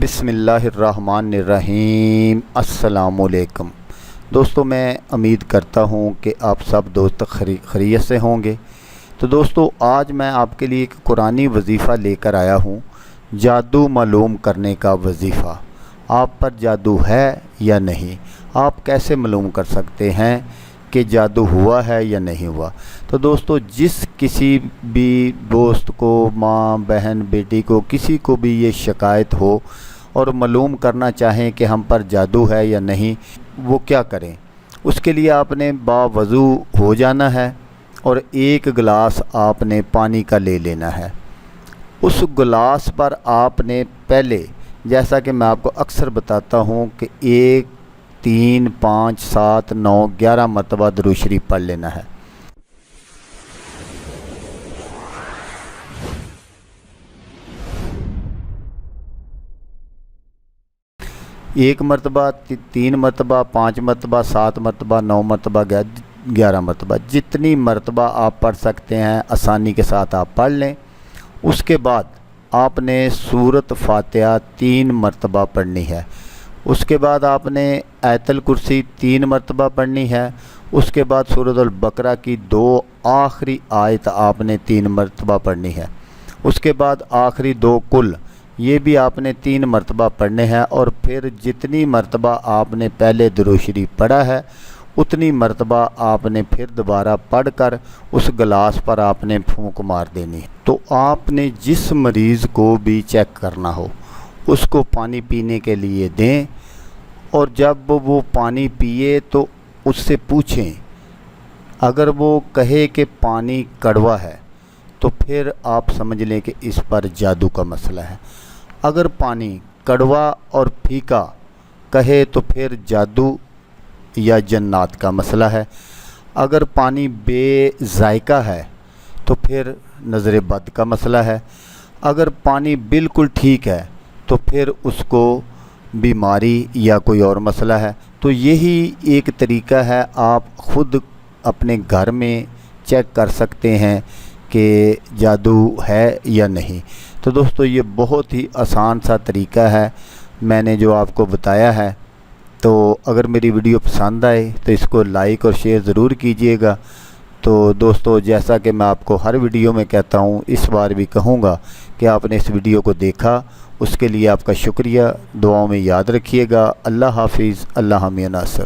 بسم اللہ الرحمن الرحیم۔ السلام علیکم دوستو، میں امید کرتا ہوں کہ آپ سب دوست خیریت سے ہوں گے۔ تو دوستو، آج میں آپ کے لیے ایک قرآنی وظیفہ لے کر آیا ہوں، جادو معلوم کرنے کا وظیفہ۔ آپ پر جادو ہے یا نہیں، آپ کیسے معلوم کر سکتے ہیں کہ جادو ہوا ہے یا نہیں ہوا؟ تو دوستو، جس کسی بھی دوست کو، ماں بہن بیٹی کو، کسی کو بھی یہ شکایت ہو اور معلوم کرنا چاہیں کہ ہم پر جادو ہے یا نہیں، وہ کیا کریں؟ اس کے لیے آپ نے باوضو ہو جانا ہے اور ایک گلاس آپ نے پانی کا لے لینا ہے۔ اس گلاس پر آپ نے پہلے، جیسا کہ میں آپ کو اکثر بتاتا ہوں کہ 1 3 5 7 9 11 مرتبہ درود شریف پڑھ لینا ہے۔ ایک مرتبہ، 3 مرتبہ، 5 مرتبہ، 7 مرتبہ، 9 مرتبہ، 11 مرتبہ، جتنی مرتبہ آپ پڑھ سکتے ہیں آسانی کے ساتھ آپ پڑھ لیں۔ اس کے بعد آپ نے سورۃ فاتحہ 3 مرتبہ پڑھنی ہے۔ اس کے بعد آپ نے آیت الکرسی 3 مرتبہ پڑھنی ہے۔ اس کے بعد سورۃ البقرہ کی 2 آخری آیت آپ نے 3 مرتبہ پڑھنی ہے۔ اس کے بعد آخری 2 کل، یہ بھی آپ نے 3 مرتبہ پڑھنے ہیں، اور پھر جتنی مرتبہ آپ نے پہلے درود شریف پڑھا ہے اتنی مرتبہ آپ نے پھر دوبارہ پڑھ کر اس گلاس پر آپ نے پھونک مار دینی ہے۔ تو آپ نے جس مریض کو بھی چیک کرنا ہو اس کو پانی پینے کے لیے دیں، اور جب وہ پانی پیے تو اس سے پوچھیں، اگر وہ کہے کہ پانی کڑوا ہے تو پھر آپ سمجھ لیں کہ اس پر جادو کا مسئلہ ہے۔ اگر پانی کڑوا اور پھیکا کہے تو پھر جادو یا جنات کا مسئلہ ہے۔ اگر پانی بے ذائقہ ہے تو پھر نظر بد کا مسئلہ ہے۔ اگر پانی بالکل ٹھیک ہے تو پھر اس کو بیماری یا کوئی اور مسئلہ ہے۔ تو یہی ایک طریقہ ہے، آپ خود اپنے گھر میں چیک کر سکتے ہیں کہ جادو ہے یا نہیں۔ تو دوستو، یہ بہت ہی آسان سا طریقہ ہے میں نے جو آپ کو بتایا ہے۔ تو اگر میری ویڈیو پسند آئے تو اس کو لائک اور شیئر ضرور کیجئے گا۔ تو دوستو، جیسا کہ میں آپ کو ہر ویڈیو میں کہتا ہوں، اس بار بھی کہوں گا کہ آپ نے اس ویڈیو کو دیکھا، اس کے لیے آپ کا شکریہ۔ دعاؤں میں یاد رکھیے گا۔ اللہ حافظ، اللہ حامی ناصر۔